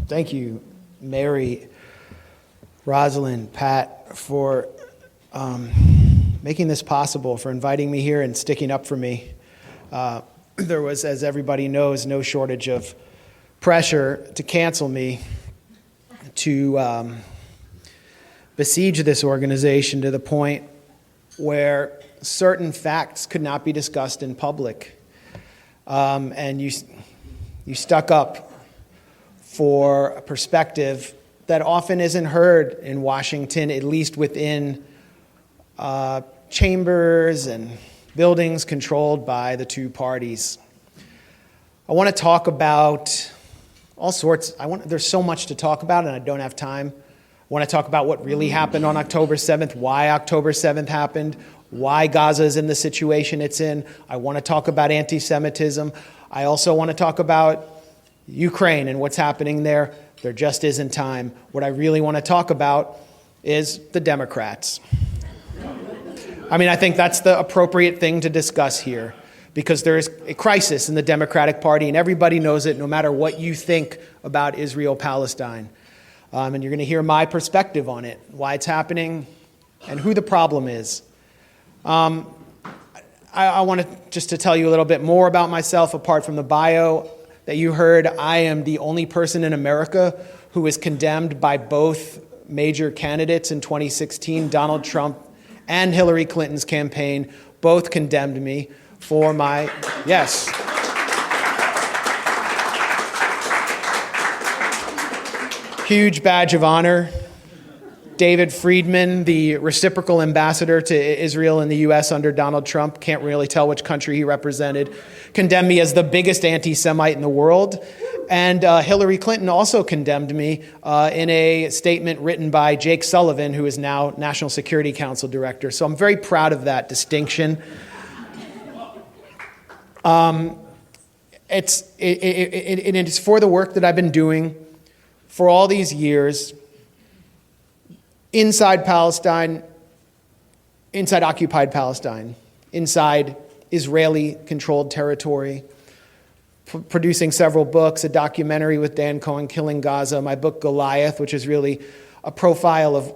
Thank you, Mary, Rosalind, Pat, for making this possible, for inviting me here and sticking up for me. There was, as everybody knows, no shortage of pressure to cancel me, to besiege this organization to the point where certain facts could not be discussed in public. And you stuck up for a perspective that often isn't heard in Washington, at least within chambers and buildings controlled by the two parties. I want to talk about all sorts. There's so much to talk about, and I don't have time. I want to talk about what really happened on October 7th, why October 7th happened, why Gaza is in the situation it's in. I want to talk about anti-Semitism. I also want to talk about Ukraine and what's happening there. There just isn't time. What I really want to talk about is the Democrats. I think that's the appropriate thing to discuss here, because there is a crisis in the Democratic Party, and everybody knows it, no matter what you think about Israel-Palestine. And you're going to hear my perspective on it, why it's happening, and who the problem is. I want to tell you a little bit more about myself, apart from the bio that you heard. I am the only person in America who was condemned by both major candidates in 2016, Donald Trump and Hillary Clinton's campaign. Both condemned me for my, yes. Huge badge of honor. David Friedman, the reciprocal ambassador to Israel in the U.S. under Donald Trump, can't really tell which country he represented, condemned me as the biggest anti-Semite in the world. And Hillary Clinton also condemned me in a statement written by Jake Sullivan, who is now National Security Council Director. So I'm very proud of that distinction. It's for the work that I've been doing for all these years inside Palestine, inside occupied Palestine, inside Israeli-controlled territory, producing several books, a documentary with Dan Cohen, Killing Gaza, my book Goliath, which is really a profile of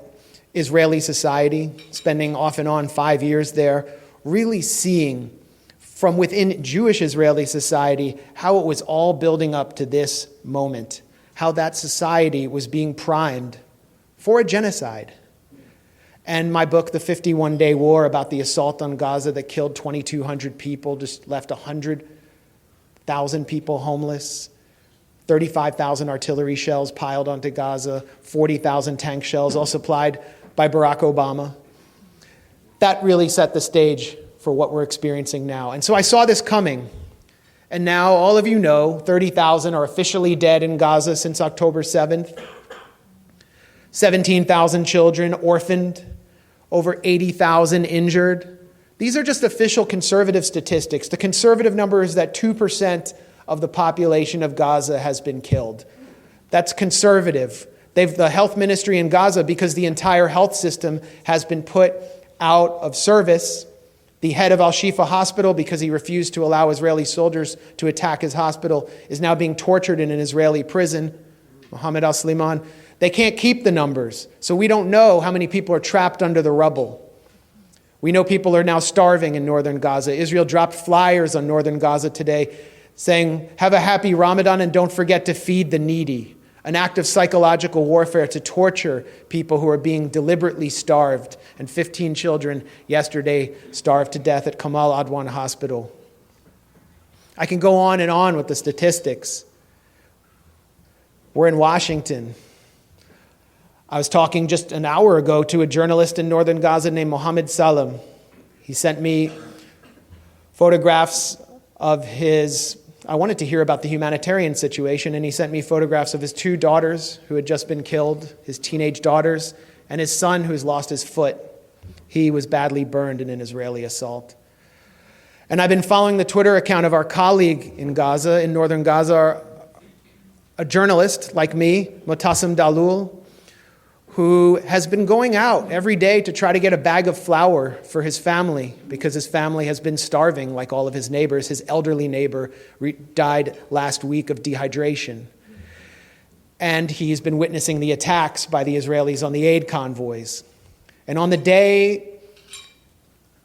Israeli society, spending off and on 5 years there, really seeing from within Jewish Israeli society how it was all building up to this moment, how that society was being primed for a genocide. And my book, The 51-Day War, about the assault on Gaza that killed 2,200 people, just left 100,000 people homeless, 35,000 artillery shells piled onto Gaza, 40,000 tank shells, all supplied by Barack Obama. That really set the stage for what we're experiencing now. And so I saw this coming. And now all of you know 30,000 are officially dead in Gaza since October 7th. 17,000 children orphaned, over 80,000 injured. These are just official conservative statistics. The conservative number is that 2% of the population of Gaza has been killed. That's conservative. The health ministry in Gaza, because the entire health system has been put out of service. The head of Al-Shifa Hospital, because he refused to allow Israeli soldiers to attack his hospital, is now being tortured in an Israeli prison, Mohammed al-Sliman. They can't keep the numbers, so we don't know how many people are trapped under the rubble. We know people are now starving in northern Gaza. Israel dropped flyers on northern Gaza today saying, "Have a happy Ramadan and don't forget to feed the needy." An act of psychological warfare to torture people who are being deliberately starved. And 15 children yesterday starved to death at Kamal Adwan Hospital. I can go on and on with the statistics. We're in Washington. I was talking just an hour ago to a journalist in northern Gaza named Mohammed Salem. He sent me photographs of I wanted to hear about the humanitarian situation, and he sent me photographs of his 2 daughters who had just been killed, his teenage daughters, and his son who's lost his foot. He was badly burned in an Israeli assault. And I've been following the Twitter account of our colleague in Gaza, in northern Gaza, a journalist like me, Motassim Dalul, who has been going out every day to try to get a bag of flour for his family because his family has been starving like all of his neighbors. His elderly neighbor died last week of dehydration. And he's been witnessing the attacks by the Israelis on the aid convoys. And on the day,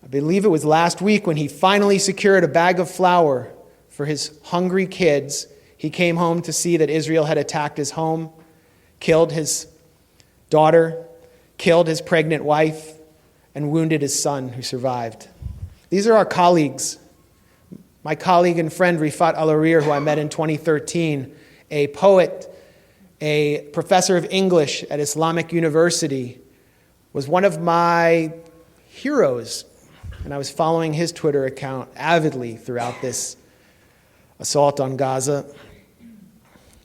I believe it was last week, when he finally secured a bag of flour for his hungry kids, he came home to see that Israel had attacked his home, killed his daughter, killed his pregnant wife, and wounded his son, who survived. These are our colleagues. My colleague and friend Rifat Al-Arir, who I met in 2013, a poet, a professor of English at Islamic University, was one of my heroes, and I was following his Twitter account avidly throughout this assault on Gaza.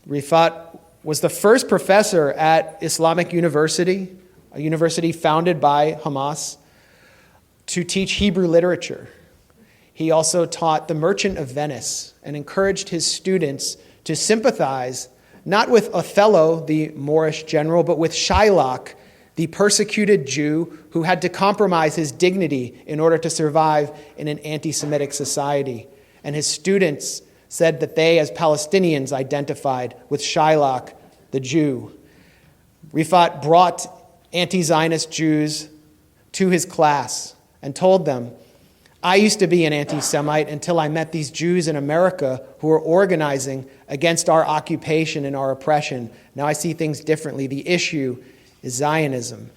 Rifat was the first professor at Islamic University, a university founded by Hamas, to teach Hebrew literature. He also taught The Merchant of Venice and encouraged his students to sympathize not with Othello, the Moorish general, but with Shylock, the persecuted Jew who had to compromise his dignity in order to survive in an anti-Semitic society. And his students said that they, as Palestinians, identified with Shylock, the Jew. Rifat brought anti-Zionist Jews to his class and told them, I used to be an anti-Semite until I met these Jews in America who were organizing against our occupation and our oppression. Now I see things differently. The issue is Zionism.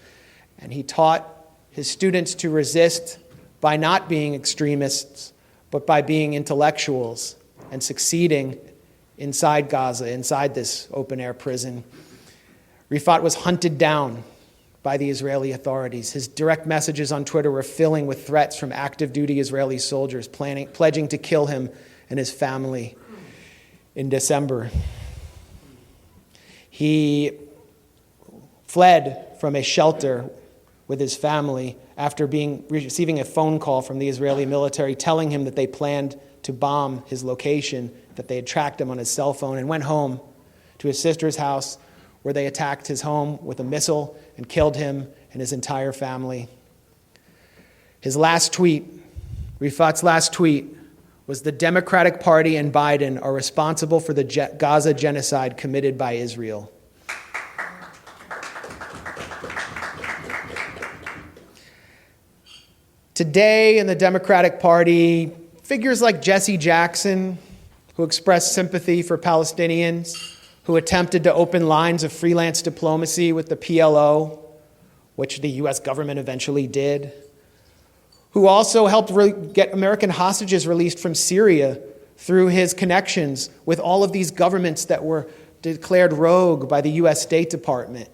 And he taught his students to resist by not being extremists, but by being intellectuals and succeeding inside Gaza, inside this open-air prison. Rifat was hunted down by the Israeli authorities. His direct messages on Twitter were filling with threats from active-duty Israeli soldiers pledging to kill him and his family in December. He fled from a shelter with his family after receiving a phone call from the Israeli military telling him that they planned to bomb his location, that they had tracked him on his cell phone, and went home to his sister's house, where they attacked his home with a missile and killed him and his entire family. His last tweet, Rifat's last tweet, was the Democratic Party and Biden are responsible for the Gaza genocide committed by Israel. Today in the Democratic Party, figures like Jesse Jackson, who expressed sympathy for Palestinians, who attempted to open lines of freelance diplomacy with the PLO, which the U.S. government eventually did, who also helped get American hostages released from Syria through his connections with all of these governments that were declared rogue by the U.S. State Department,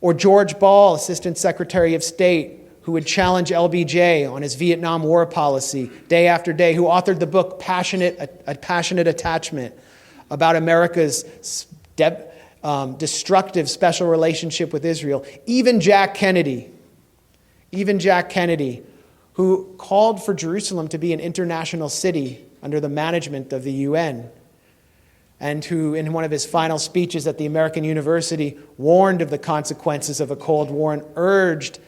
or George Ball, Assistant Secretary of State, who would challenge LBJ on his Vietnam War policy day after day, who authored the book A Passionate Attachment, about America's destructive special relationship with Israel. Even Jack Kennedy, who called for Jerusalem to be an international city under the management of the UN, and who, in one of his final speeches at the American University, warned of the consequences of a Cold War and urged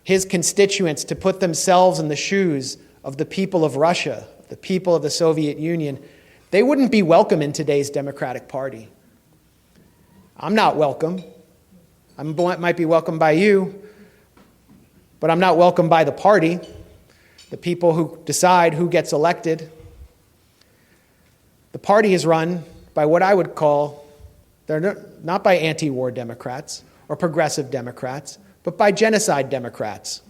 his constituents to put themselves in the shoes of the people of Russia, the people of the Soviet Union. They wouldn't be welcome in today's Democratic Party. I'm not welcome. I might be welcomed by you, but I'm not welcomed by the party, the people who decide who gets elected. The party is run by what I would call, they're not by anti-war Democrats or progressive Democrats, but by genocide Democrats.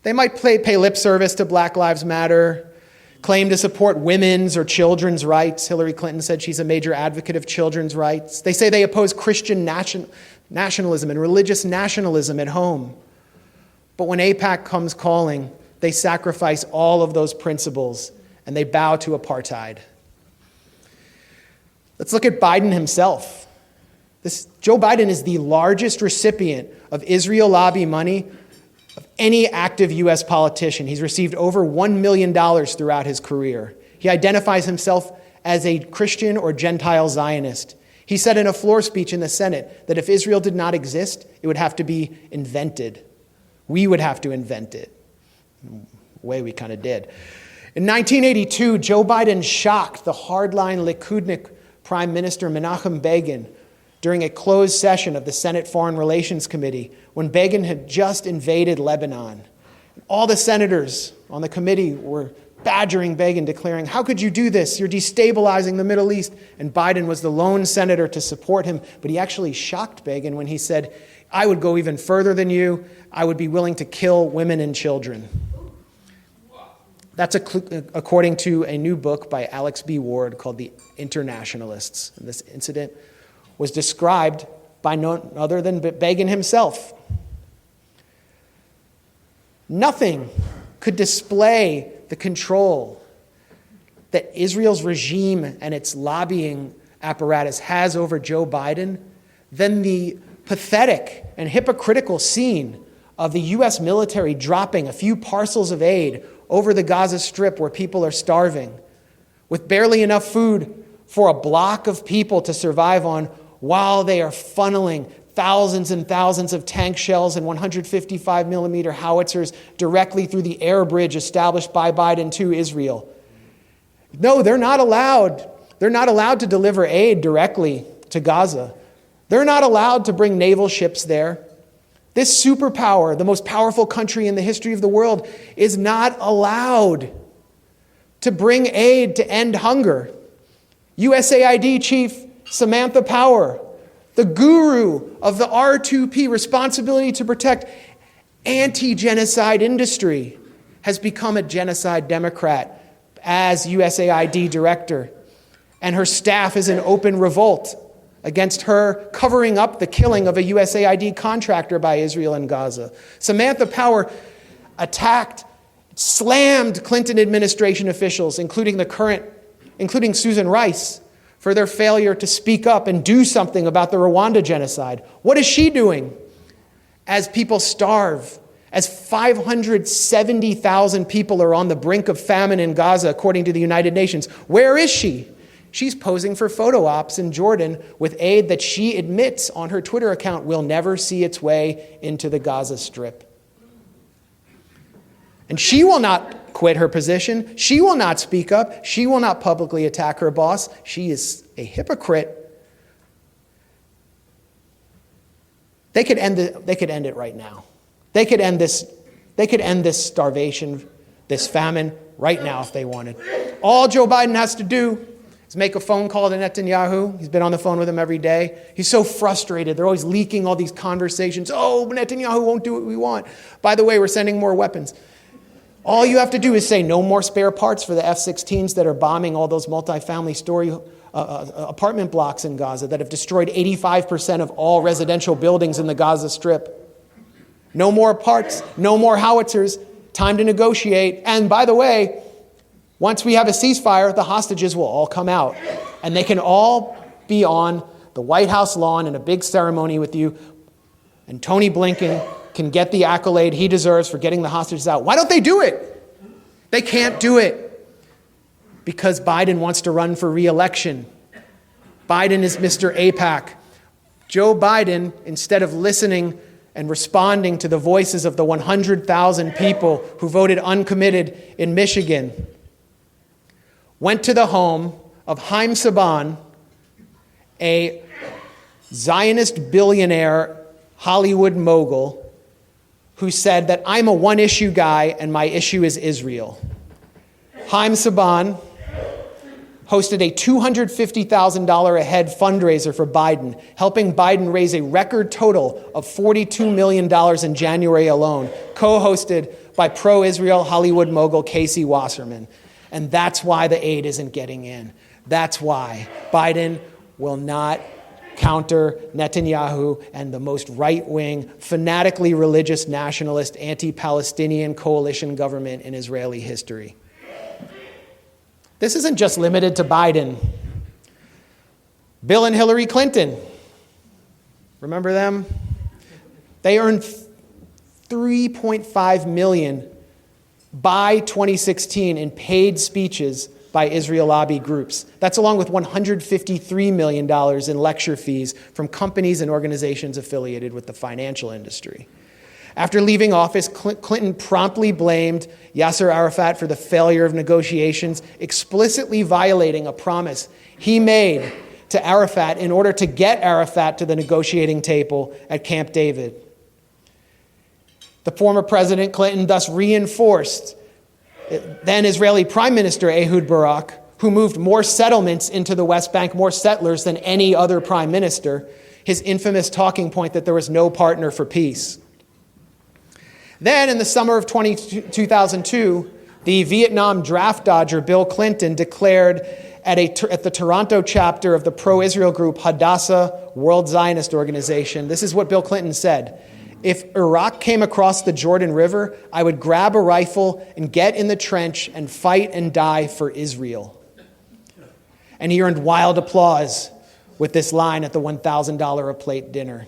They might pay lip service to Black Lives Matter, claim to support women's or children's rights. Hillary Clinton said she's a major advocate of children's rights. They say they oppose Christian nationalism and religious nationalism at home. But when AIPAC comes calling, they sacrifice all of those principles and they bow to apartheid. Let's look at Biden himself. Joe Biden is the largest recipient of Israel lobby money of any active U.S. politician. He's received over $1 million throughout his career. He identifies himself as a Christian or Gentile Zionist. He said in a floor speech in the Senate that if Israel did not exist, it would have to be invented. We would have to invent it. In a way, we kind of did. In 1982, Joe Biden shocked the hardline Likudnik Prime Minister Menachem Begin during a closed session of the Senate Foreign Relations Committee when Begin had just invaded Lebanon. All the senators on the committee were badgering Begin, declaring, "How could you do this? You're destabilizing the Middle East." And Biden was the lone senator to support him, but he actually shocked Begin when he said, "I would go even further than you. I would be willing to kill women and children." That's according to a new book by Alex B. Ward called The Internationalists. And this incident was described by none other than Begin himself. Nothing could display the control that Israel's regime and its lobbying apparatus has over Joe Biden than the pathetic and hypocritical scene of the U.S. military dropping a few parcels of aid over the Gaza Strip where people are starving, with barely enough food for a block of people to survive on, while they are funneling thousands and thousands of tank shells and 155 millimeter howitzers directly through the air bridge established by Biden to Israel. No, they're not allowed. They're not allowed to deliver aid directly to Gaza. They're not allowed to bring naval ships there. This superpower, the most powerful country in the history of the world, is not allowed to bring aid to end hunger. USAID Chief Samantha Power, the guru of the R2P, responsibility to protect anti-genocide industry, has become a genocide Democrat as USAID director. And her staff is in open revolt against her covering up the killing of a USAID contractor by Israel in Gaza. Samantha Power attacked, slammed Clinton administration officials, including Susan Rice, for their failure to speak up and do something about the Rwanda genocide. What is she doing as people starve, as 570,000 people are on the brink of famine in Gaza, according to the United Nations? Where is she? She's posing for photo ops in Jordan with aid that she admits on her Twitter account will never see its way into the Gaza Strip. And she will not quit her position. She will not speak up. She will not publicly attack her boss. She is a hypocrite. They could end it right now. They could end this starvation, this famine right now if they wanted. All Joe Biden has to do is make a phone call to Netanyahu. He's been on the phone with him every day. He's so frustrated. They're always leaking all these conversations. Oh, Netanyahu won't do what we want. By the way, we're sending more weapons. All you have to do is say no more spare parts for the F-16s that are bombing all those multifamily story apartment blocks in Gaza that have destroyed 85% of all residential buildings in the Gaza Strip. No more parts, no more howitzers, time to negotiate. And by the way, once we have a ceasefire, the hostages will all come out. And they can all be on the White House lawn in a big ceremony with you. And Tony Blinken can get the accolade he deserves for getting the hostages out. Why don't they do it? They can't do it because Biden wants to run for re-election. Biden is Mr. AIPAC. Joe Biden, instead of listening and responding to the voices of the 100,000 people who voted uncommitted in Michigan, went to the home of Haim Saban, a Zionist billionaire Hollywood mogul, who said that I'm a one-issue guy and my issue is Israel. Haim Saban hosted a $250,000 a head fundraiser for Biden, helping Biden raise a record total of $42 million in January alone, co-hosted by pro-Israel Hollywood mogul Casey Wasserman. And that's why the aid isn't getting in. That's why Biden will not counter Netanyahu and the most right-wing, fanatically religious, nationalist, anti-Palestinian coalition government in Israeli history. This isn't just limited to Biden. Bill and Hillary Clinton, remember them? They earned $3.5 million by 2016 in paid speeches by Israel lobby groups. That's along with $153 million in lecture fees from companies and organizations affiliated with the financial industry. After leaving office, Clinton promptly blamed Yasser Arafat for the failure of negotiations, explicitly violating a promise he made to Arafat in order to get Arafat to the negotiating table at Camp David. The former President Clinton thus reinforced then Israeli Prime Minister Ehud Barak, who moved more settlements into the West Bank, more settlers than any other prime minister, his infamous talking point that there was no partner for peace. Then, in the summer of 2002, the Vietnam draft dodger Bill Clinton declared at the Toronto chapter of the pro-Israel group Hadassah World Zionist Organization, this is what Bill Clinton said: "If Iraq came across the Jordan River, I would grab a rifle and get in the trench and fight and die for Israel." And he earned wild applause with this line at the $1,000 a plate dinner.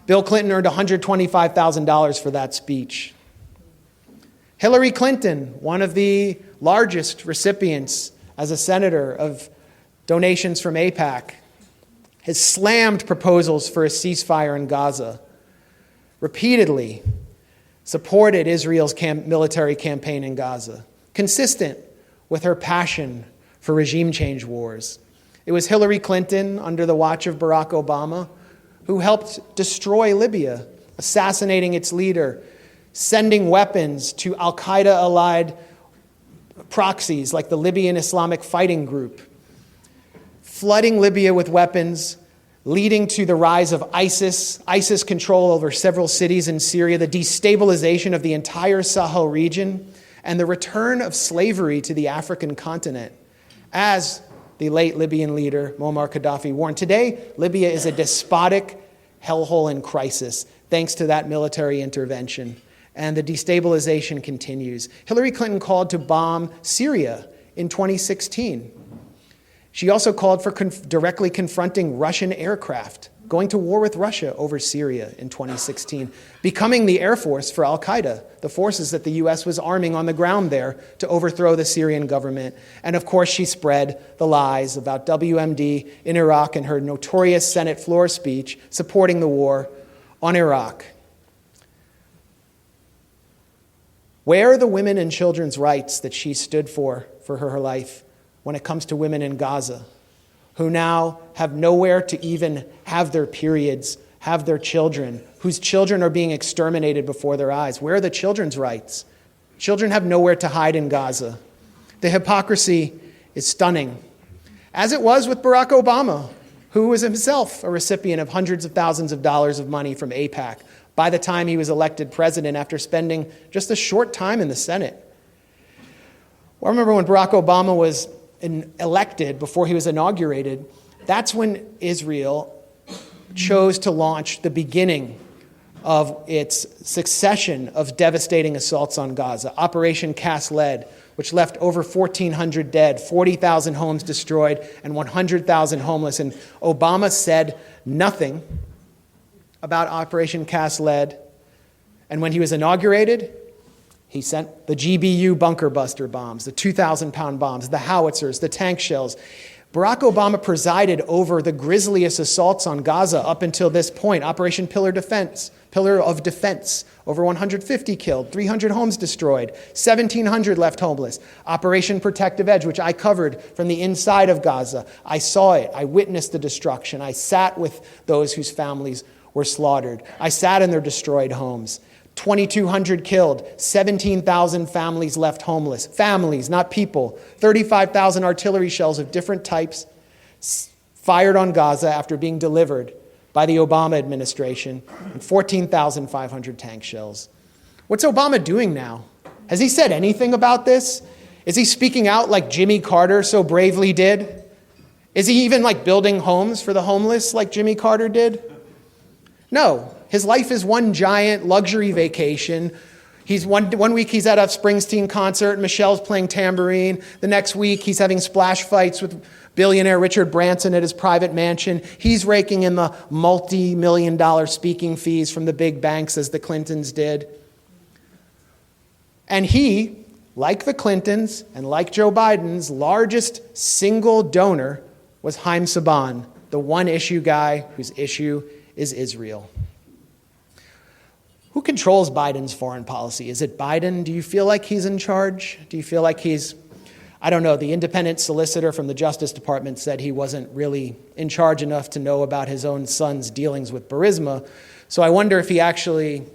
Bill Clinton earned $125,000 for that speech. Hillary Clinton, one of the largest recipients as a senator of donations from AIPAC, has slammed proposals for a ceasefire in Gaza, repeatedly supported Israel's military campaign in Gaza, consistent with her passion for regime change wars. It was Hillary Clinton, under the watch of Barack Obama, who helped destroy Libya, assassinating its leader, sending weapons to al-Qaeda-allied proxies like the Libyan Islamic Fighting Group, flooding Libya with weapons, leading to the rise of ISIS control over several cities in Syria, the destabilization of the entire Sahel region, and the return of slavery to the African continent, as the late Libyan leader Muammar Gaddafi warned. Today, Libya is a despotic hellhole in crisis, thanks to that military intervention. And the destabilization continues. Hillary Clinton called to bomb Syria in 2016. She also called for directly confronting Russian aircraft, going to war with Russia over Syria in 2016, becoming the air force for al-Qaeda, the forces that the U.S. was arming on the ground there to overthrow the Syrian government. And of course, she spread the lies about WMD in Iraq in her notorious Senate floor speech supporting the war on Iraq. Where are the women and children's rights that she stood for her life when it comes to women in Gaza, who now have nowhere to even have their periods, have their children, whose children are being exterminated before their eyes? Where are the children's rights? Children have nowhere to hide in Gaza. The hypocrisy is stunning, as it was with Barack Obama, who was himself a recipient of hundreds of thousands of dollars of money from AIPAC by the time he was elected president after spending just a short time in the Senate. Well, I remember when Barack Obama was elected, before he was inaugurated, that's when Israel chose to launch the beginning of its succession of devastating assaults on Gaza. Operation Cast Lead, which left over 1,400 dead, 40,000 homes destroyed, and 100,000 homeless. And Obama said nothing about Operation Cast Lead. And when he was inaugurated, he sent the GBU bunker buster bombs, the 2,000-pound bombs, the howitzers, the tank shells. Barack Obama presided over the grisliest assaults on Gaza up until this point. Operation Pillar of Defense, over 150 killed, 300 homes destroyed, 1,700 left homeless. Operation Protective Edge, which I covered from the inside of Gaza. I saw it. I witnessed the destruction. I sat with those whose families were slaughtered. I sat in their destroyed homes. 2,200 killed, 17,000 families left homeless. Families, not people. 35,000 artillery shells of different types fired on Gaza after being delivered by the Obama administration, and 14,500 tank shells. What's Obama doing now? Has he said anything about this? Is he speaking out like Jimmy Carter so bravely did? Is he even building homes for the homeless like Jimmy Carter did? No. His life is one giant luxury vacation. He's one week he's at a Springsteen concert, Michelle's playing tambourine. The next week he's having splash fights with billionaire Richard Branson at his private mansion. He's raking in the multi-million-dollar speaking fees from the big banks as the Clintons did. And he, like the Clintons and like Joe Biden's largest single donor, was Haim Saban, the one-issue guy whose issue is Israel. Who controls Biden's foreign policy? Is it Biden? Do you feel like he's in charge? Do you feel like he's... I don't know, the independent solicitor from the Justice Department said he wasn't really in charge enough to know about his own son's dealings with Burisma. So I wonder if he actually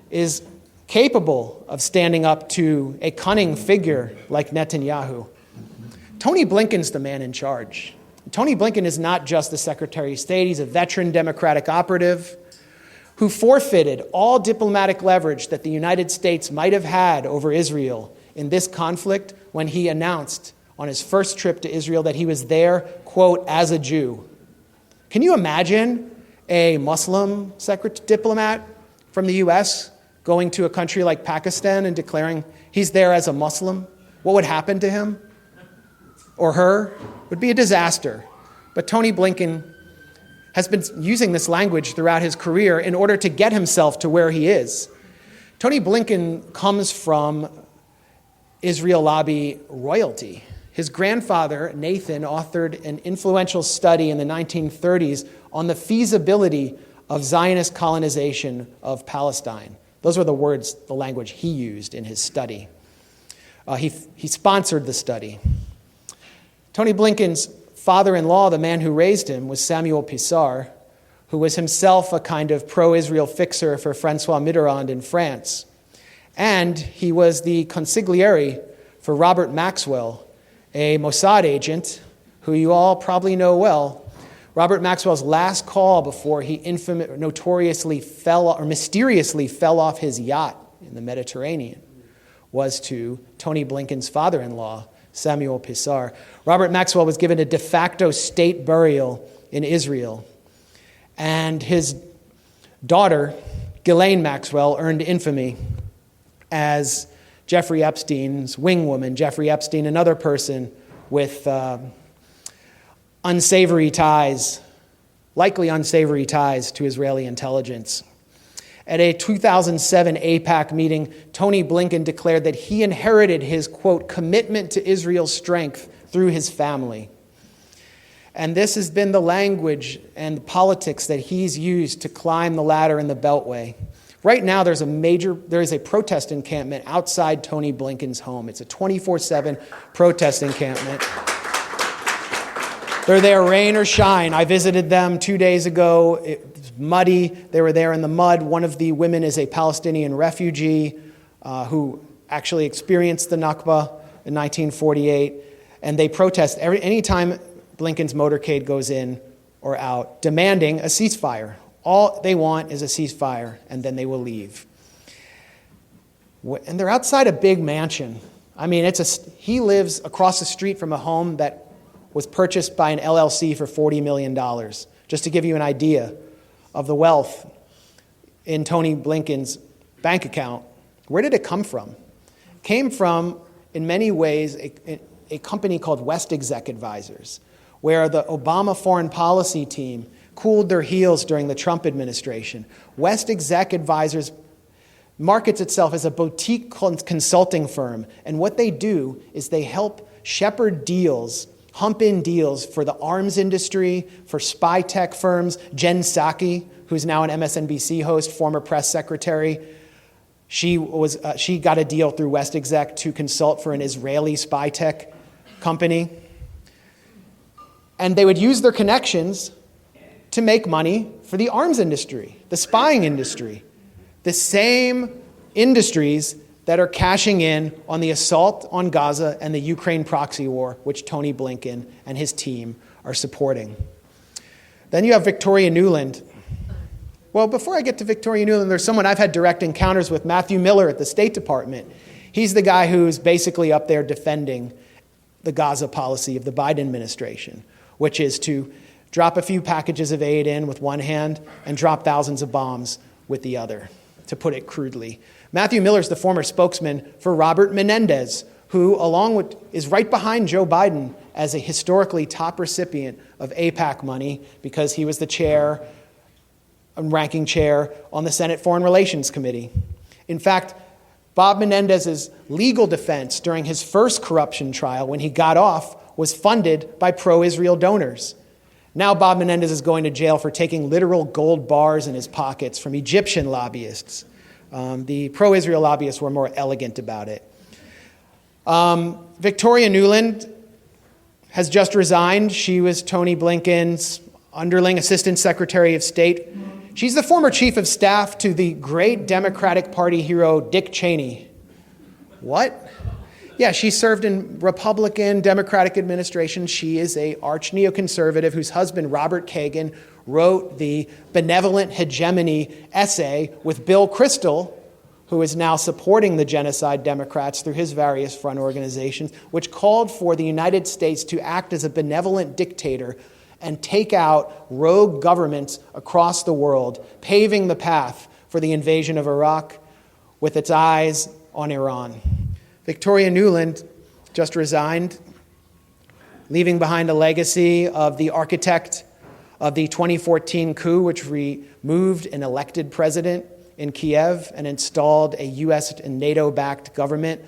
is capable of standing up to a cunning figure like Netanyahu. Tony Blinken's the man in charge. Tony Blinken is not just the Secretary of State, he's a veteran Democratic operative who forfeited all diplomatic leverage that the United States might have had over Israel in this conflict when he announced on his first trip to Israel that he was there, quote, as a Jew. Can you imagine a Muslim diplomat from the US going to a country like Pakistan and declaring he's there as a Muslim? What would happen to him or her? It would be a disaster. But Tony Blinken has been using this language throughout his career in order to get himself to where he is. Tony Blinken comes from Israel lobby royalty. His grandfather, Nathan, authored an influential study in the 1930s on the feasibility of Zionist colonization of Palestine. Those were the words, the language he used in his study. He sponsored the study. Tony Blinken's father-in-law, the man who raised him, was Samuel Pisar, who was himself a kind of pro-Israel fixer for François Mitterrand in France. And he was the consigliere for Robert Maxwell, a Mossad agent who you all probably know well. Robert Maxwell's last call before he mysteriously fell off his yacht in the Mediterranean was to Tony Blinken's father-in-law, Samuel Pisar. Robert Maxwell was given a de facto state burial in Israel. And his daughter, Ghislaine Maxwell, earned infamy as Jeffrey Epstein's wingwoman. Jeffrey Epstein, another person with unsavory ties, likely unsavory ties to Israeli intelligence. At a 2007 AIPAC meeting, Tony Blinken declared that he inherited his, quote, commitment to Israel's strength through his family. And this has been the language and the politics that he's used to climb the ladder in the Beltway. Right now, there is a protest encampment outside Tony Blinken's home. It's a 24/7 protest encampment. They're there rain or shine. I visited them 2 days ago. It was muddy. They were there in the mud. One of the women is a Palestinian refugee who actually experienced the Nakba in 1948. And they protest anytime Blinken's motorcade goes in or out, demanding a ceasefire. All they want is a ceasefire, and then they will leave. And they're outside a big mansion. I mean, he lives across the street from a home that was purchased by an LLC for $40 million, just to give you an idea of the wealth in Tony Blinken's bank account. Where did it come from? It came from, in many ways, a company called West Exec Advisors, where the Obama foreign policy team cooled their heels during the Trump administration. West Exec Advisors markets itself as a boutique consulting firm, and what they do is they help shepherd deals, hump in deals for the arms industry, for spy tech firms. Jen Psaki, who's now an MSNBC host, former press secretary, she got a deal through West Exec to consult for an Israeli spy tech company. And they would use their connections to make money for the arms industry, the spying industry, the same industries that are cashing in on the assault on Gaza and the Ukraine proxy war, which Tony Blinken and his team are supporting. Then you have Victoria Nuland. Well, before I get to Victoria Nuland, there's someone I've had direct encounters with, Matthew Miller at the State Department. He's the guy who's basically up there defending the Gaza policy of the Biden administration, which is to drop a few packages of aid in with one hand and drop thousands of bombs with the other, to put it crudely. Matthew Miller's the former spokesman for Robert Menendez, who is right behind Joe Biden as a historically top recipient of AIPAC money because he was the chair, ranking chair on the Senate Foreign Relations Committee. In fact, Bob Menendez's legal defense during his first corruption trial when he got off was funded by pro-Israel donors. Now Bob Menendez is going to jail for taking literal gold bars in his pockets from Egyptian lobbyists. The pro-Israel lobbyists were more elegant about it. Victoria Nuland has just resigned. She was Tony Blinken's underling assistant secretary of state. She's the former chief of staff to the great Democratic Party hero Dick Cheney. What? Yeah, she served in Republican, Democratic administration. She is an arch neoconservative whose husband, Robert Kagan, wrote the Benevolent Hegemony essay with Bill Kristol, who is now supporting the Genocide Democrats through his various front organizations, which called for the United States to act as a benevolent dictator and take out rogue governments across the world, paving the path for the invasion of Iraq with its eyes on Iran. Victoria Nuland just resigned, leaving behind a legacy of the architect of the 2014 coup, which removed an elected president in Kiev and installed a U.S. and NATO-backed government,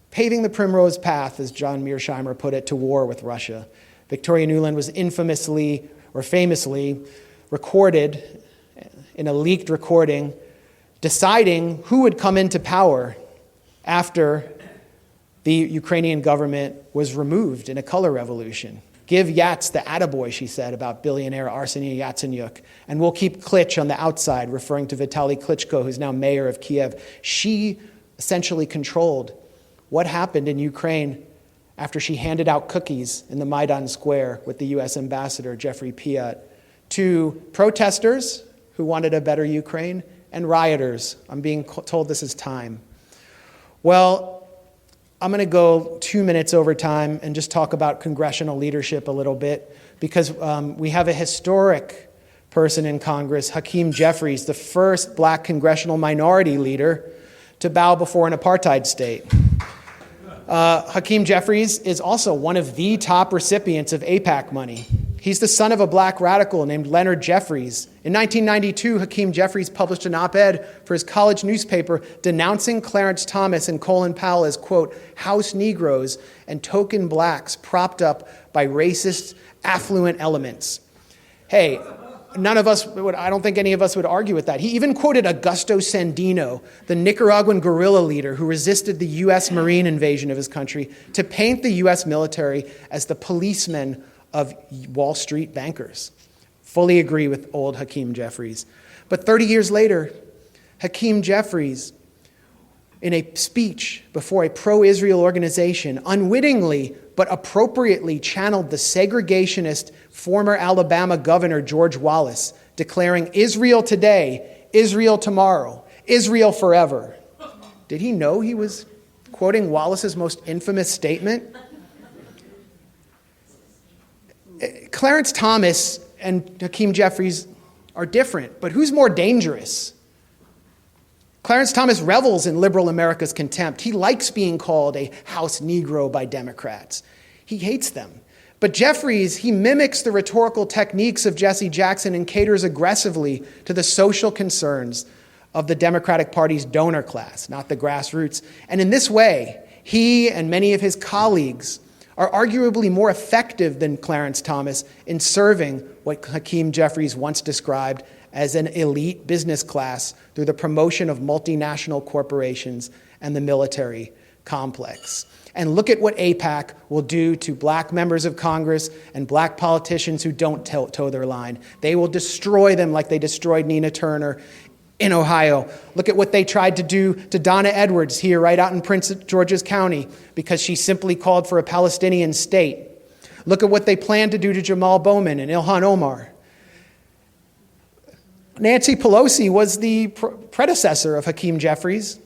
paving the primrose path, as John Mearsheimer put it, to war with Russia. Victoria Nuland was infamously or famously recorded in a leaked recording deciding who would come into power after the Ukrainian government was removed in a color revolution. Give Yats the attaboy, she said about billionaire Arseniy Yatsenyuk, and we'll keep Klitsch on the outside, referring to Vitaly Klitschko, who's now mayor of Kiev. She essentially controlled what happened in Ukraine after she handed out cookies in the Maidan Square with the U.S. ambassador, Jeffrey Piat, to protesters who wanted a better Ukraine and rioters. I'm being told this is time. Well, I'm going to go 2 minutes over time and just talk about congressional leadership a little bit, because we have a historic person in Congress, Hakeem Jeffries, the first black congressional minority leader to bow before an apartheid state. Hakeem Jeffries is also one of the top recipients of AIPAC money. He's the son of a black radical named Leonard Jeffries. In 1992, Hakeem Jeffries published an op-ed for his college newspaper denouncing Clarence Thomas and Colin Powell as, quote, house Negroes and token blacks propped up by racist, affluent elements. Hey, I don't think any of us would argue with that. He even quoted Augusto Sandino, the Nicaraguan guerrilla leader who resisted the U.S. Marine invasion of his country, to paint the U.S. military as the policemen of Wall Street bankers. Fully agree with old Hakeem Jeffries. But 30 years later, Hakeem Jeffries, in a speech before a pro-Israel organization, unwittingly but appropriately channeled the segregationist former Alabama governor George Wallace, declaring Israel today, Israel tomorrow, Israel forever. Did he know he was quoting Wallace's most infamous statement? Clarence Thomas and Hakeem Jeffries are different, but who's more dangerous? Clarence Thomas revels in liberal America's contempt. He likes being called a house Negro by Democrats. He hates them. But Jeffries, he mimics the rhetorical techniques of Jesse Jackson and caters aggressively to the social concerns of the Democratic Party's donor class, not the grassroots. And in this way, he and many of his colleagues are arguably more effective than Clarence Thomas in serving what Hakeem Jeffries once described as an elite business class through the promotion of multinational corporations and the military complex. And look at what AIPAC will do to black members of Congress and black politicians who don't toe their line. They will destroy them like they destroyed Nina Turner in Ohio. Look at what they tried to do to Donna Edwards here right out in Prince George's County because she simply called for a Palestinian state. Look at what they planned to do to Jamal Bowman and Ilhan Omar. Nancy Pelosi was the predecessor of Hakeem Jeffries.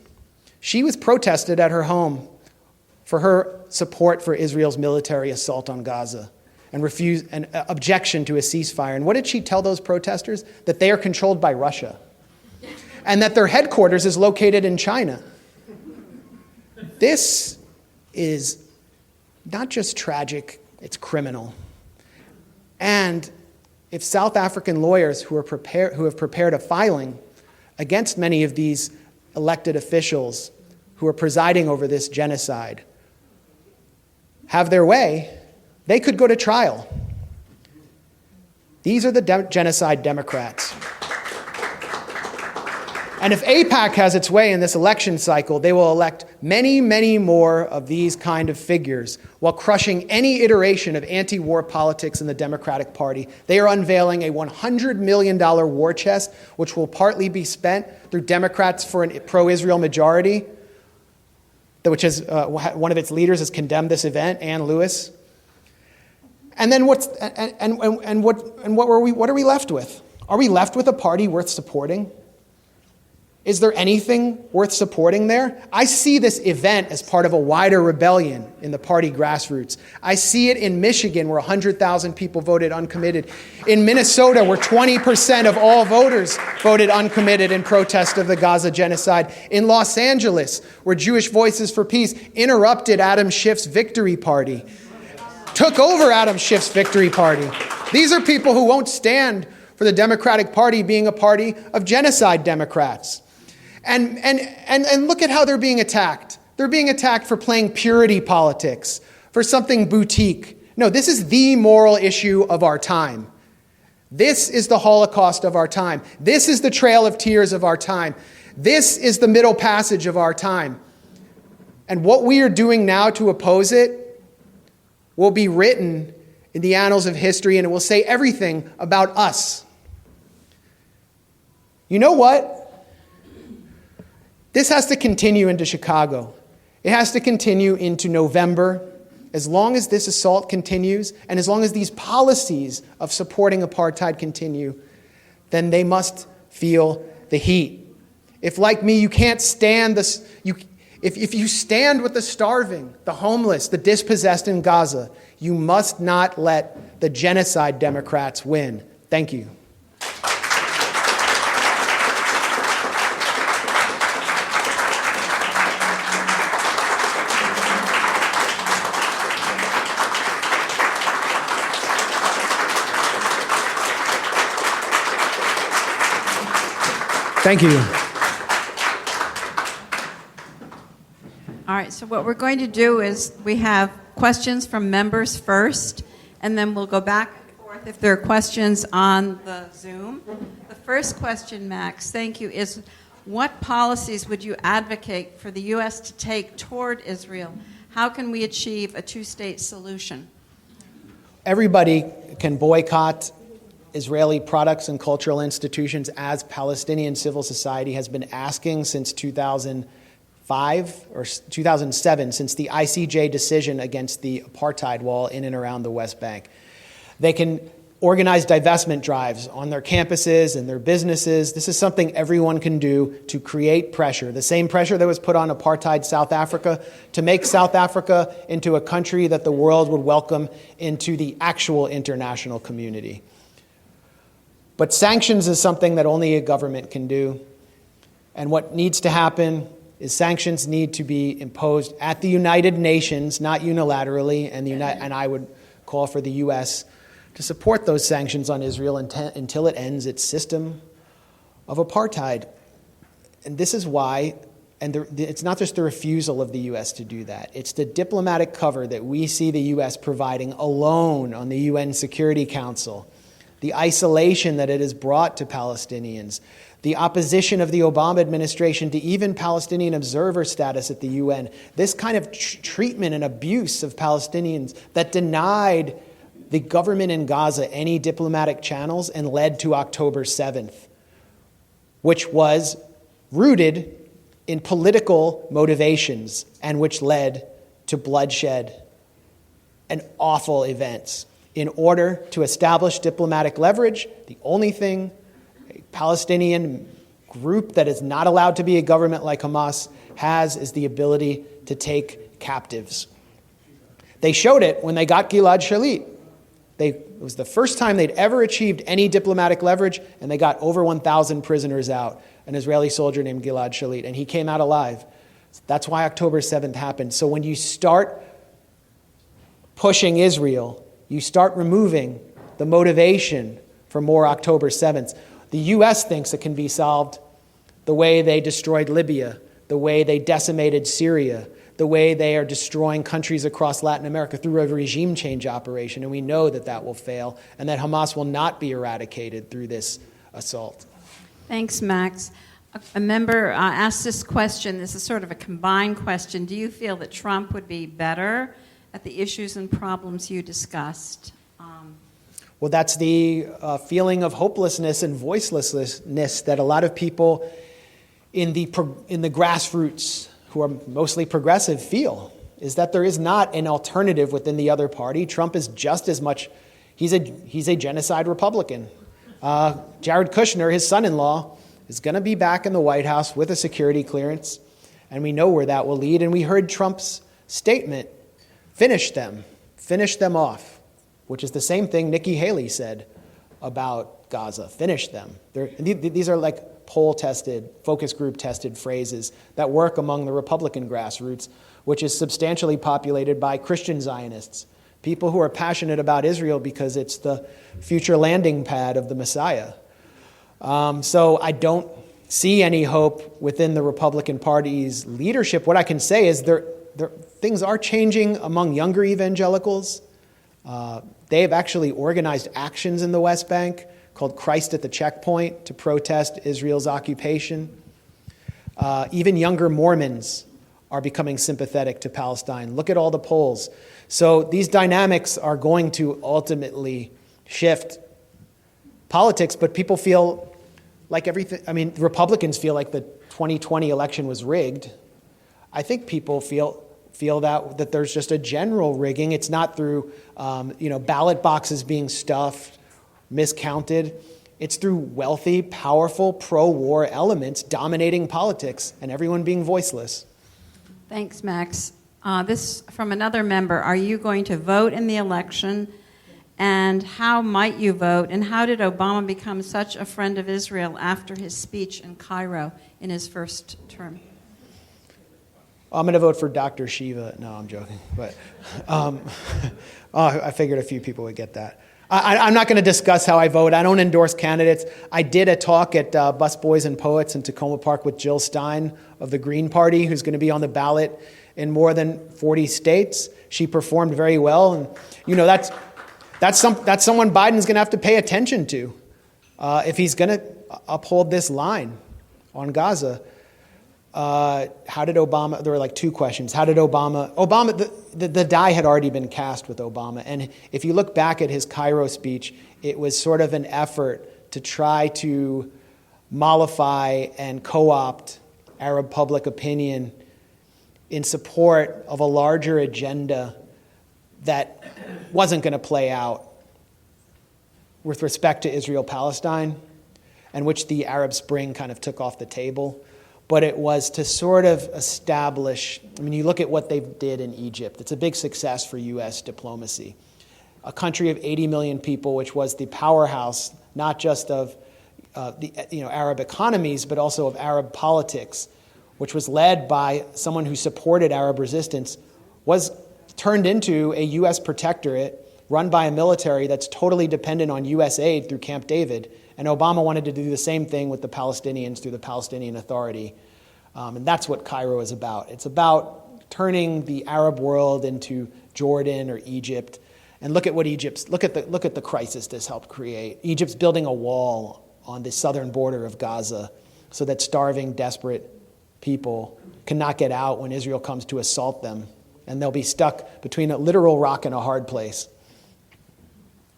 She was protested at her home for her support for Israel's military assault on Gaza and an objection to a ceasefire. And what did she tell those protesters? That they are controlled by Russia and that their headquarters is located in China. This is not just tragic, it's criminal. And if South African lawyers who have prepared a filing against many of these elected officials who are presiding over this genocide have their way, they could go to trial. These are the genocide Democrats. And if AIPAC has its way in this election cycle, they will elect many, many more of these kind of figures while crushing any iteration of anti-war politics in the Democratic Party. They are unveiling a $100 million war chest, which will partly be spent through Democrats for a pro-Israel majority, which is one of its leaders has condemned this event, Ann Lewis. And then what are we left with? Are we left with a party worth supporting? Is there anything worth supporting there? I see this event as part of a wider rebellion in the party grassroots. I see it in Michigan, where 100,000 people voted uncommitted. In Minnesota, where 20% of all voters voted uncommitted in protest of the Gaza genocide. In Los Angeles, where Jewish Voices for Peace interrupted Adam Schiff's victory party, took over Adam Schiff's victory party. These are people who won't stand for the Democratic Party being a party of genocide Democrats. And look at how they're being attacked. They're being attacked for playing purity politics, for something boutique. No, this is the moral issue of our time. This is the Holocaust of our time. This is the Trail of Tears of our time. This is the Middle Passage of our time. And what we are doing now to oppose it will be written in the annals of history, and it will say everything about us. You know what? This has to continue into Chicago. It has to continue into November. As long as this assault continues, and as long as these policies of supporting apartheid continue, then they must feel the heat. If, like me, you can't stand this, if you stand with the starving, the homeless, the dispossessed in Gaza, you must not let the genocide Democrats win. Thank you. Thank you. All right, so what we're going to do is we have questions from members first, and then we'll go back and forth if there are questions on the Zoom. The first question, Max, thank you, is what policies would you advocate for the U.S. to take toward Israel? How can we achieve a two-state solution? Everybody can boycott Israeli products and cultural institutions, as Palestinian civil society has been asking since 2005 or 2007, since the ICJ decision against the apartheid wall in and around the West Bank. They can organize divestment drives on their campuses and their businesses. This is something everyone can do to create pressure, the same pressure that was put on apartheid South Africa, to make South Africa into a country that the world would welcome into the actual international community. But sanctions is something that only a government can do. And what needs to happen is sanctions need to be imposed at the United Nations, not unilaterally, and I would call for the U.S. to support those sanctions on Israel until it ends its system of apartheid. And this is why, and it's not just the refusal of the U.S. to do that, it's the diplomatic cover that we see the U.S. providing alone on the UN Security Council, the isolation that it has brought to Palestinians, the opposition of the Obama administration to even Palestinian observer status at the UN, this kind of treatment and abuse of Palestinians that denied the government in Gaza any diplomatic channels and led to October 7th, which was rooted in political motivations and which led to bloodshed and awful events. In order to establish diplomatic leverage, the only thing a Palestinian group that is not allowed to be a government like Hamas has is the ability to take captives. They showed it when they got Gilad Shalit. It was the first time they'd ever achieved any diplomatic leverage, and they got over 1,000 prisoners out, an Israeli soldier named Gilad Shalit, and he came out alive. That's why October 7th happened. So when you start pushing Israel, you start removing the motivation for more October 7th. The U.S. thinks it can be solved the way they destroyed Libya, the way they decimated Syria, the way they are destroying countries across Latin America through a regime change operation. And we know that that will fail and that Hamas will not be eradicated through this assault. Thanks, Max. A member asked this question. This is sort of a combined question. Do you feel that Trump would be better at the issues and problems you discussed? Well, that's the feeling of hopelessness and voicelessness that a lot of people in the grassroots, who are mostly progressive, feel, is that there is not an alternative within the other party. Trump is just as much, he's a genocide Republican. Jared Kushner, his son-in-law, is going to be back in the White House with a security clearance, and we know where that will lead. And we heard Trump's statement, finish them off, which is the same thing Nikki Haley said about Gaza, finish them. These are like poll-tested, focus group-tested phrases that work among the Republican grassroots, which is substantially populated by Christian Zionists, people who are passionate about Israel because it's the future landing pad of the Messiah. So I don't see any hope within the Republican Party's leadership. What I can say is things are changing among younger evangelicals. They have actually organized actions in the West Bank called Christ at the Checkpoint to protest Israel's occupation. Even younger Mormons are becoming sympathetic to Palestine. Look at all the polls. So these dynamics are going to ultimately shift politics, but people feel like Republicans feel like the 2020 election was rigged. I think people feel that there's just a general rigging. It's not through ballot boxes being stuffed, miscounted. It's through wealthy, powerful, pro-war elements dominating politics and everyone being voiceless. Thanks, Max. This from another member. Are you going to vote in the election? And how might you vote? And how did Obama become such a friend of Israel after his speech in Cairo in his first term? I'm going to vote for Dr. Shiva. No, I'm joking. But I figured a few people would get that. I'm not going to discuss how I vote. I don't endorse candidates. I did a talk at Bus Boys and Poets in Tacoma Park with Jill Stein of the Green Party, who's going to be on the ballot in more than 40 states. She performed very well. And, that's someone Biden's going to have to pay attention to if he's going to uphold this line on Gaza. How did Obama, there were like two questions. How did Obama, the die had already been cast with Obama. And if you look back at his Cairo speech, it was sort of an effort to try to mollify and co-opt Arab public opinion in support of a larger agenda that wasn't going to play out with respect to Israel-Palestine, and which the Arab Spring kind of took off the table. But it was to sort of establish, you look at what they did in Egypt. It's a big success for U.S. diplomacy. A country of 80 million people, which was the powerhouse, not just of the Arab economies, but also of Arab politics, which was led by someone who supported Arab resistance, was turned into a U.S. protectorate run by a military that's totally dependent on U.S. aid through Camp David. And Obama wanted to do the same thing with the Palestinians through the Palestinian Authority. And that's what Cairo is about. It's about turning the Arab world into Jordan or Egypt. And look at what look at the crisis this helped create. Egypt's building a wall on the southern border of Gaza so that starving, desperate people cannot get out when Israel comes to assault them. And they'll be stuck between a literal rock and a hard place.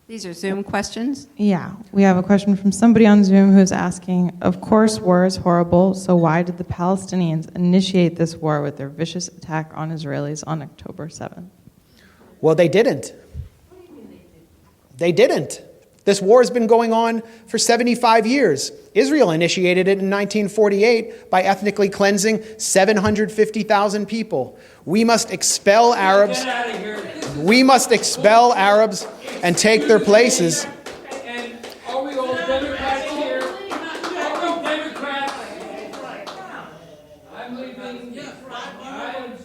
These are Zoom questions. Yeah, we have a question from somebody on Zoom who's asking, of course war is horrible, so why did the Palestinians initiate this war with their vicious attack on Israelis on October 7th? Well, they didn't. They didn't. This war has been going on for 75 years. Israel initiated it in 1948 by ethnically cleansing 750,000 people. We must expel Arabs. We must expel Arabs and take their places. And are we all Democrats here? Are we Democrats? I'm leaving. I am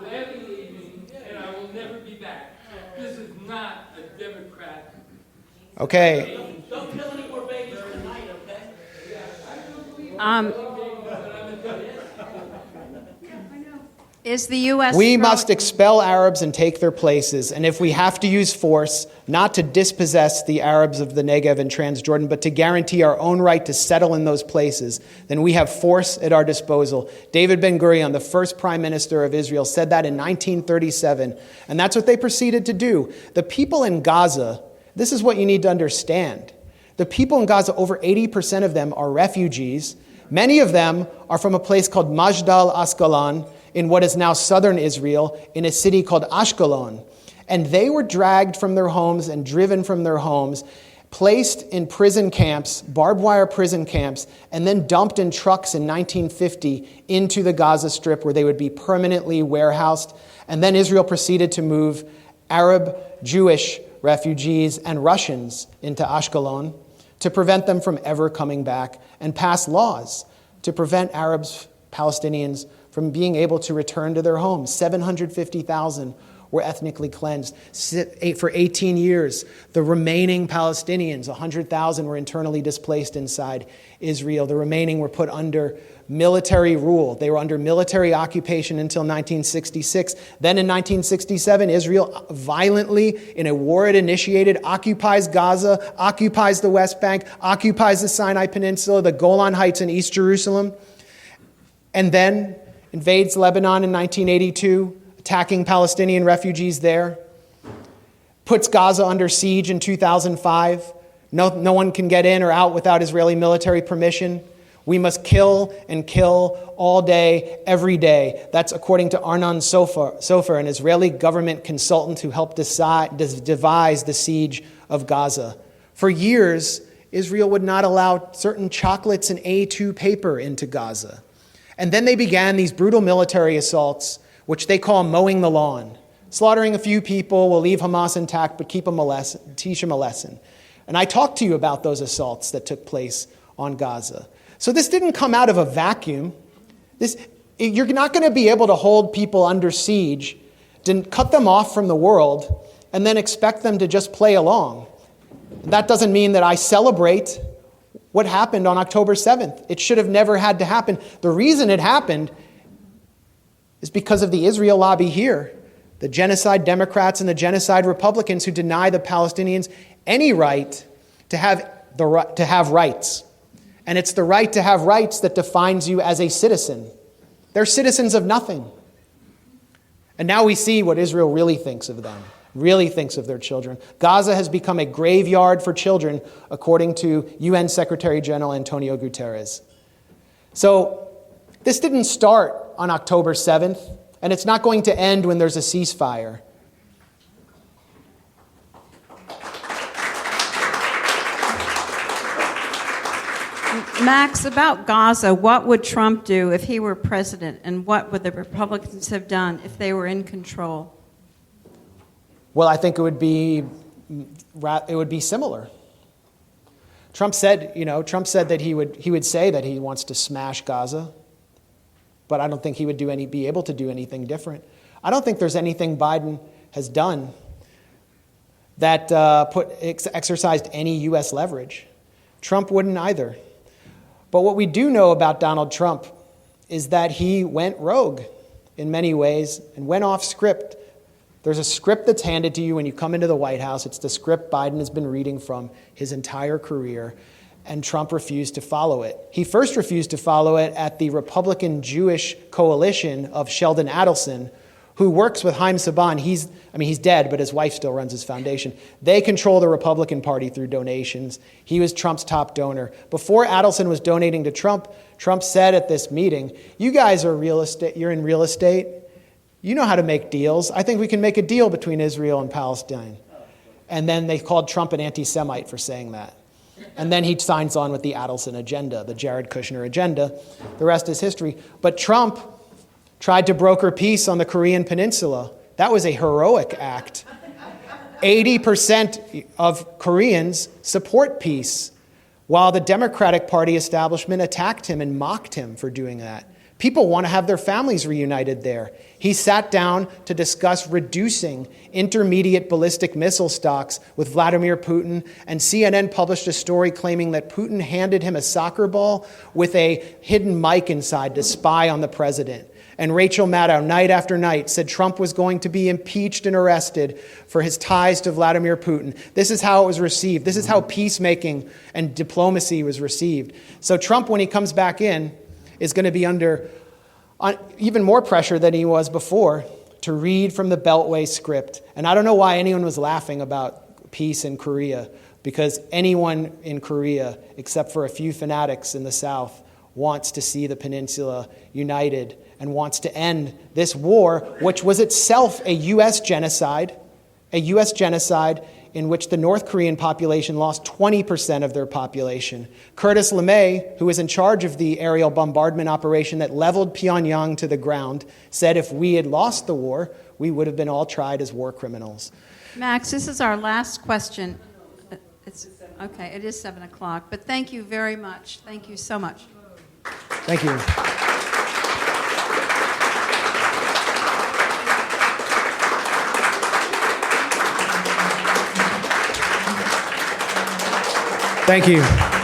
gladly leaving, and I will never be back. This is not a Democrat. Okay. Don't kill any more babies tonight, okay? Is the U.S. We must expel Arabs and take their places, and if we have to use force, not to dispossess the Arabs of the Negev and Transjordan, but to guarantee our own right to settle in those places, then we have force at our disposal. David Ben-Gurion, the first prime minister of Israel, said that in 1937, and that's what they proceeded to do. The people in Gaza, this is what you need to understand. The people in Gaza, over 80% of them are refugees. Many of them are from a place called Majdal Asqalon, in what is now southern Israel, in a city called Ashkelon. And they were dragged from their homes and driven from their homes, placed in prison camps, barbed wire prison camps, and then dumped in trucks in 1950 into the Gaza Strip, where they would be permanently warehoused. And then Israel proceeded to move Arab, Jewish refugees and Russians into Ashkelon to prevent them from ever coming back, and pass laws to prevent Arabs, Palestinians, from being able to return to their homes. 750,000 were ethnically cleansed. For 18 years, the remaining Palestinians, 100,000, were internally displaced inside Israel. The remaining were put under military rule. They were under military occupation until 1966. Then in 1967, Israel violently, in a war it initiated, occupies Gaza, occupies the West Bank, occupies the Sinai Peninsula, the Golan Heights in East Jerusalem, and then invades Lebanon in 1982, attacking Palestinian refugees there, puts Gaza under siege in 2005. No one can get in or out without Israeli military permission. We must kill and kill all day, every day. That's according to Arnon Sofer, an Israeli government consultant who helped devise the siege of Gaza. For years, Israel would not allow certain chocolates and A2 paper into Gaza. And then they began these brutal military assaults, which they call mowing the lawn. Slaughtering a few people will leave Hamas intact, but teach them a lesson. And I talked to you about those assaults that took place on Gaza. So this didn't come out of a vacuum. You're not going to be able to hold people under siege, to cut them off from the world, and then expect them to just play along. That doesn't mean that I celebrate what happened on October 7th. It should have never had to happen. The reason it happened is because of the Israel lobby here, the genocide Democrats and the genocide Republicans who deny the Palestinians any right to have rights. And it's the right to have rights that defines you as a citizen. They're citizens of nothing. And now we see what Israel really thinks of them, really thinks of their children. Gaza has become a graveyard for children, according to UN Secretary General Antonio Guterres. So this didn't start on October 7th, and it's not going to end when there's a ceasefire. Max, about Gaza, what would Trump do if he were president, and what would the Republicans have done if they were in control? Well, I think it would be similar. Trump said that he would say that he wants to smash Gaza, but I don't think he would be able to do anything different. I don't think there's anything Biden has done that exercised any U.S. leverage. Trump wouldn't either. But what we do know about Donald Trump is that he went rogue in many ways and went off script. There's a script that's handed to you when you come into the White House. It's the script Biden has been reading from his entire career, and Trump refused to follow it. He first refused to follow it at the Republican Jewish coalition of Sheldon Adelson, who works with Haim Saban. He's dead, but his wife still runs his foundation. They control the Republican Party through donations. He was Trump's top donor. Before Adelson was donating to Trump, Trump said at this meeting, "You guys are real estate. You're in real estate. You know how to make deals. I think we can make a deal between Israel and Palestine." And then they called Trump an anti-Semite for saying that. And then he signs on with the Adelson agenda, the Jared Kushner agenda. The rest is history. But Trump tried to broker peace on the Korean Peninsula. That was a heroic act. 80% of Koreans support peace, while the Democratic Party establishment attacked him and mocked him for doing that. People want to have their families reunited there. He sat down to discuss reducing intermediate ballistic missile stocks with Vladimir Putin, and CNN published a story claiming that Putin handed him a soccer ball with a hidden mic inside to spy on the president. And Rachel Maddow, night after night, said Trump was going to be impeached and arrested for his ties to Vladimir Putin. This is how it was received. This is how peacemaking and diplomacy was received. So Trump, when he comes back in, is going to be under even more pressure than he was before to read from the Beltway script. And I don't know why anyone was laughing about peace in Korea, because anyone in Korea, except for a few fanatics in the South, wants to see the peninsula united and wants to end this war, which was itself a U.S. genocide in which the North Korean population lost 20% of their population. Curtis LeMay, who was in charge of the aerial bombardment operation that leveled Pyongyang to the ground, said if we had lost the war, we would have been all tried as war criminals. Max, this is our last question. It is 7 o'clock, but thank you very much. Thank you so much. Thank you. Thank you.